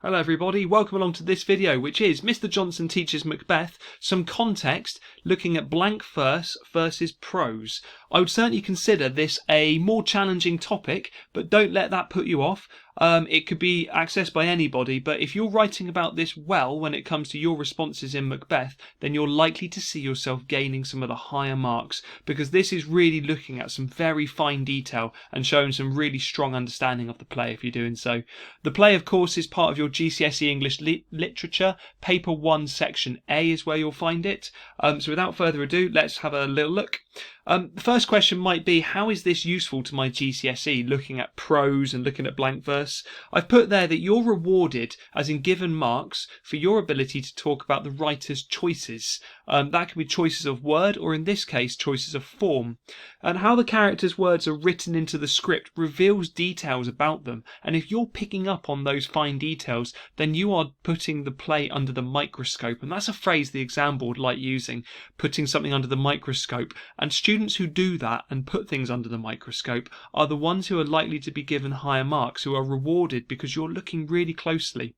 Hello everybody, welcome along to this video, which is Mr. Johnson Teaches Macbeth, some context looking at blank verse versus prose. I would certainly consider this a more challenging topic, but don't let that put you off. It could be accessed by anybody, but if you're writing about this well when it comes to your responses in Macbeth, then you're likely to see yourself gaining some of the higher marks, because this is really looking at some very fine detail and showing some really strong understanding of the play if you're doing so. The play, of course, is part of your GCSE English Literature. Paper 1 Section A is where you'll find it. So without further ado, let's have a little look. The first question might be, how is this useful to my GCSE, looking at prose and looking at blank verse? I've put there that you're rewarded, as in given marks, for your ability to talk about the writer's choices. That can be choices of word, or in this case, choices of form. And how the character's words are written into the script reveals details about them. And if you're picking up on those fine details, then you are putting the play under the microscope. And that's a phrase the exam board like using, putting something under the microscope. And students who do that and put things under the microscope are the ones who are likely to be given higher marks, who are rewarded because you're looking really closely.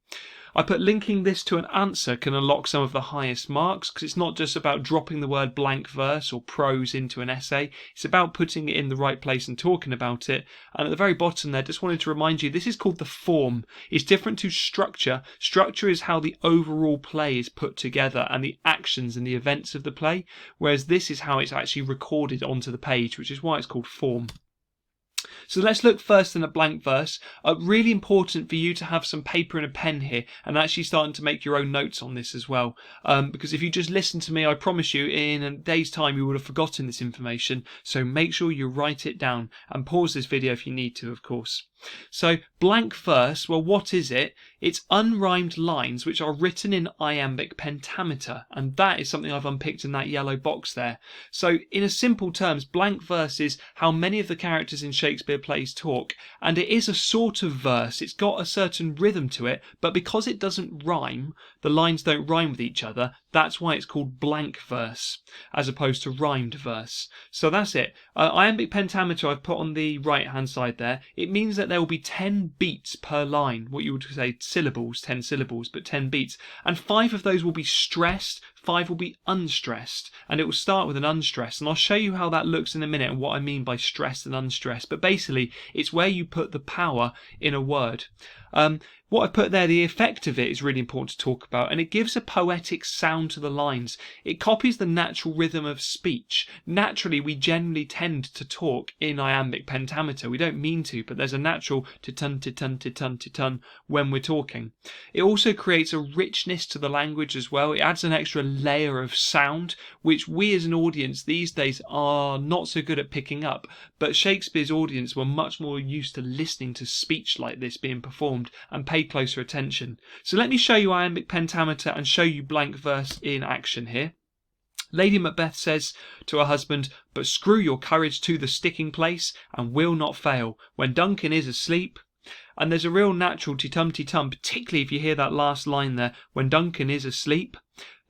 I put linking this to an answer can unlock some of the highest marks, because it's not just about dropping the word blank verse or prose into an essay, it's about putting it in the right place and talking about it. And at the very bottom there, just wanted to remind you, this is called the form. It's different to structure. Structure is how the overall play is put together and the actions and the events of the play, whereas this is how it's actually recorded onto the page, which is why it's called form. So let's look first in a blank verse. Really important for you to have some paper and a pen here and actually starting to make your own notes on this as well. Because if you just listen to me, I promise you in a day's time you would have forgotten this information. So make sure you write it down and pause this video if you need to, of course. So blank verse, well, what is it? It's unrhymed lines which are written in iambic pentameter, and that is something I've unpicked in that yellow box there. So in a simple terms, blank verse is how many of the characters in Shakespeare plays talk, and it is a sort of verse. It's got a certain rhythm to it, but because it doesn't rhyme, the lines don't rhyme with each other, that's why it's called blank verse as opposed to rhymed verse. So that's it. Iambic pentameter I've put on the right hand side there. It means that there will be 10 beats per line, what you would say syllables, 10 syllables, but 10 beats, and 5 of those will be stressed, 5 will be unstressed, and it will start with an unstressed, and I'll show you how that looks in a minute and what I mean by stressed and unstressed. But basically it's where you put the power in a word. What I put there, the effect of it is really important to talk about, and it gives a poetic sound to the lines. It copies the natural rhythm of speech. Naturally, we generally tend to talk in iambic pentameter. We don't mean to, but there's a natural titun, titun, titun, titun when we're talking. It also creates a richness to the language as well. It adds an extra layer of sound, which we as an audience these days are not so good at picking up, but Shakespeare's audience were much more used to listening to speech like this being performed and paid closer attention. So let me show you iambic pentameter and show you blank verse in action here. Lady Macbeth says to her husband, "But screw your courage to the sticking place and will not fail when Duncan is asleep." And there's a real natural ti-tum, particularly if you hear that last line there, when Duncan is asleep.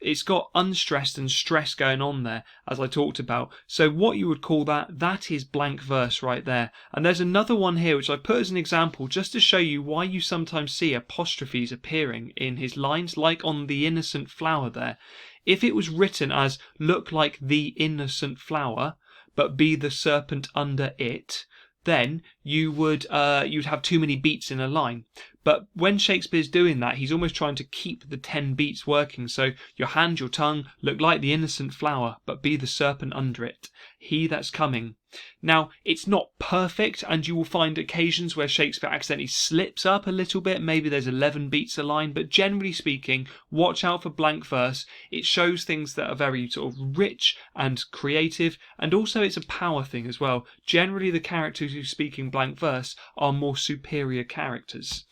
It's got unstressed and stress going on there, as I talked about. So what you would call that is blank verse right there. And there's another one here which I put as an example just to show you why you sometimes see apostrophes appearing in his lines, like on the innocent flower there. If it was written as "look like the innocent flower, but be the serpent under it," then you'd have too many beats in a line. But when Shakespeare's doing that, he's almost trying to keep the 10 beats working. So your hand, your tongue, look like the innocent flower, but be the serpent under it, he that's coming. Now, it's not perfect, and you will find occasions where Shakespeare accidentally slips up a little bit. Maybe there's 11 beats a line, but generally speaking, watch out for blank verse. It shows things that are very sort of rich and creative, and also it's a power thing as well. Generally, the characters who speak in blank verse are more superior characters.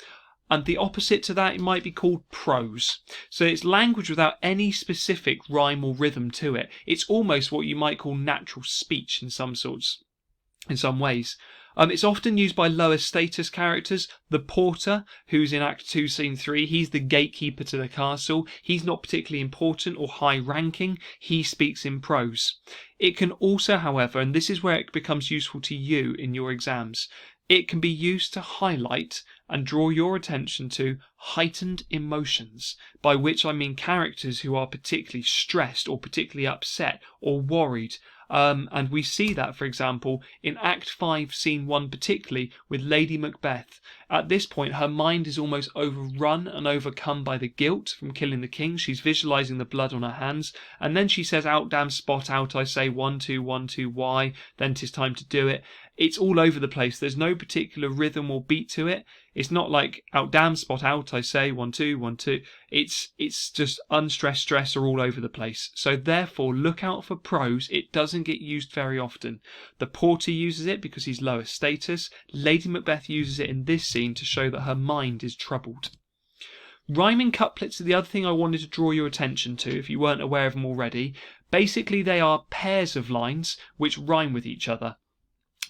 And the opposite to that, it might be called prose. So it's language without any specific rhyme or rhythm to it. It's almost what you might call natural speech in some ways. It's often used by lower status characters. The porter, who's in Act 2, Scene 3, he's the gatekeeper to the castle. He's not particularly important or high ranking. He speaks in prose. It can also, however, and this is where it becomes useful to you in your exams, it can be used to highlight and draw your attention to heightened emotions, by which I mean characters who are particularly stressed or particularly upset or worried. And we see that, for example, in Act 5, Scene 1, particularly with Lady Macbeth. At this point, her mind is almost overrun and overcome by the guilt from killing the king. She's visualizing the blood on her hands, and then she says, "Out, damn spot, out, I say, 1, 2, 1, 2, why? Then 'tis time to do it." It's all over the place. There's no particular rhythm or beat to it. It's not like "out, damn spot, out, I say, 1, 2, 1, 2." It's just unstressed stress are all over the place. So therefore, look out for prose. It doesn't get used very often. The porter uses it because he's lower status. Lady Macbeth uses it in this scene to show that her mind is troubled. Rhyming couplets are the other thing I wanted to draw your attention to if you weren't aware of them already. Basically, they are pairs of lines which rhyme with each other.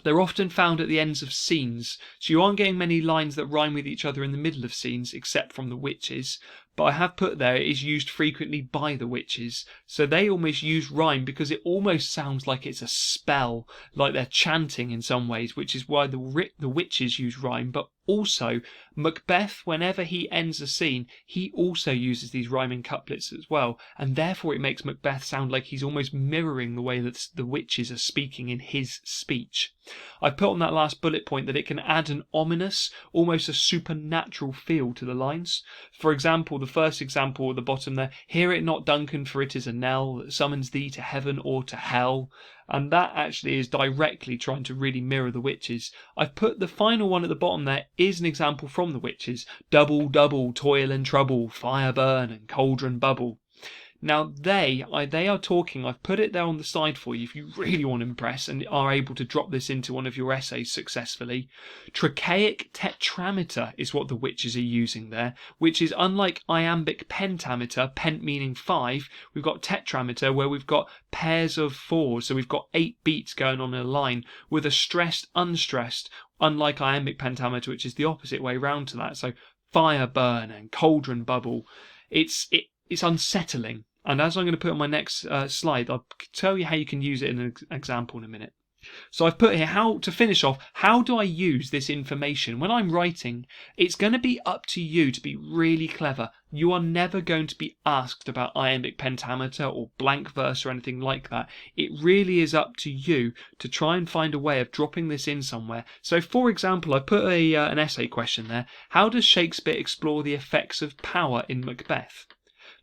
They're often found at the ends of scenes, so you aren't getting many lines that rhyme with each other in the middle of scenes, except from the witches. But I have put there it is used frequently by the witches, so they almost use rhyme because it almost sounds like it's a spell, like they're chanting in some ways, which is why the witches use rhyme. But also, Macbeth, whenever he ends a scene, he also uses these rhyming couplets as well, and therefore it makes Macbeth sound like he's almost mirroring the way that the witches are speaking in his speech. I put on that last bullet point that it can add an ominous, almost a supernatural feel to the lines. For example, the first example at the bottom there, "Hear it not, Duncan, for it is a knell that summons thee to heaven or to hell." And that actually is directly trying to really mirror the witches. I've put the final one at the bottom there is an example from the witches. "Double, double, toil and trouble, fire burn and cauldron bubble." Now they are talking, I've put it there on the side for you if you really want to impress and are able to drop this into one of your essays successfully. Trochaic tetrameter is what the witches are using there, which is unlike iambic pentameter, pent meaning 5, we've got tetrameter where we've got pairs of 4, so we've got 8 beats going on in a line with a stressed, unstressed, unlike iambic pentameter, which is the opposite way round to that. So fire burn and cauldron bubble. It's unsettling. And as I'm going to put on my next slide, I'll tell you how you can use it in an example in a minute. So I've put here, how to finish off, how do I use this information? When I'm writing, it's going to be up to you to be really clever. You are never going to be asked about iambic pentameter or blank verse or anything like that. It really is up to you to try and find a way of dropping this in somewhere. So for example, I put an essay question there. How does Shakespeare explore the effects of power in Macbeth?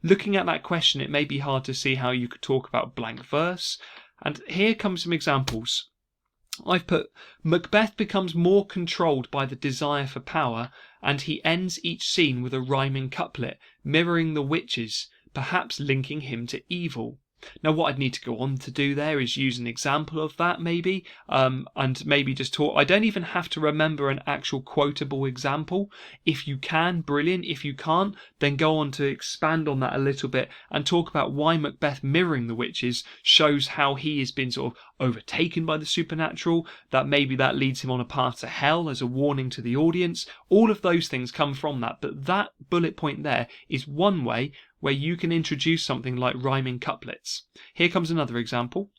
Looking at that question, it may be hard to see how you could talk about blank verse. And here come some examples. I've put, Macbeth becomes more controlled by the desire for power, and he ends each scene with a rhyming couplet, mirroring the witches, perhaps linking him to evil. Now what I'd need to go on to do there is use an example of that maybe, and maybe just talk. I don't even have to remember an actual quotable example. If you can, brilliant. If you can't, then go on to expand on that a little bit and talk about why Macbeth mirroring the witches shows how he has been sort of overtaken by the supernatural, that maybe that leads him on a path to hell as a warning to the audience. All of those things come from that, but that bullet point there is one way where you can introduce something like rhyming couplets. Here comes another example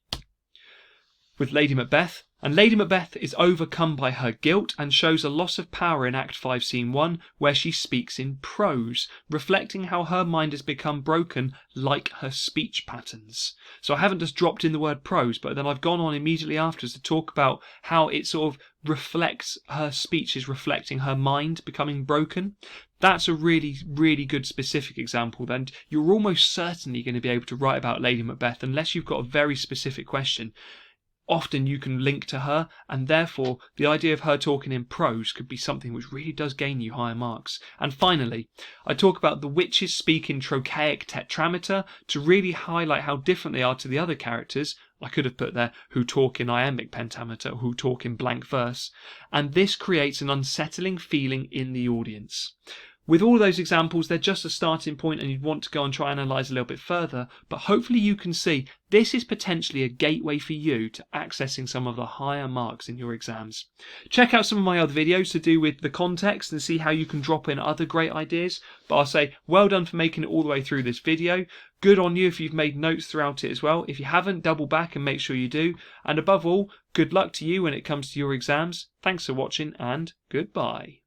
with Lady Macbeth. And Lady Macbeth is overcome by her guilt and shows a loss of power in Act 5, Scene 1, where she speaks in prose, reflecting how her mind has become broken like her speech patterns. So I haven't just dropped in the word prose, but then I've gone on immediately afterwards to talk about how it sort of reflects, her speech is reflecting her mind becoming broken. That's a really, really good specific example. Then you're almost certainly going to be able to write about Lady Macbeth unless you've got a very specific question. Often you can link to her, and therefore the idea of her talking in prose could be something which really does gain you higher marks. And finally, I talk about the witches speak in trochaic tetrameter to really highlight how different they are to the other characters. I could have put there who talk in iambic pentameter, who talk in blank verse, and this creates an unsettling feeling in the audience. With all those examples, they're just a starting point and you'd want to go and try and analyse a little bit further, but hopefully you can see this is potentially a gateway for you to accessing some of the higher marks in your exams. Check out some of my other videos to do with the context and see how you can drop in other great ideas, but I'll say well done for making it all the way through this video. Good on you if you've made notes throughout it as well. If you haven't, double back and make sure you do. And above all, good luck to you when it comes to your exams. Thanks for watching and goodbye.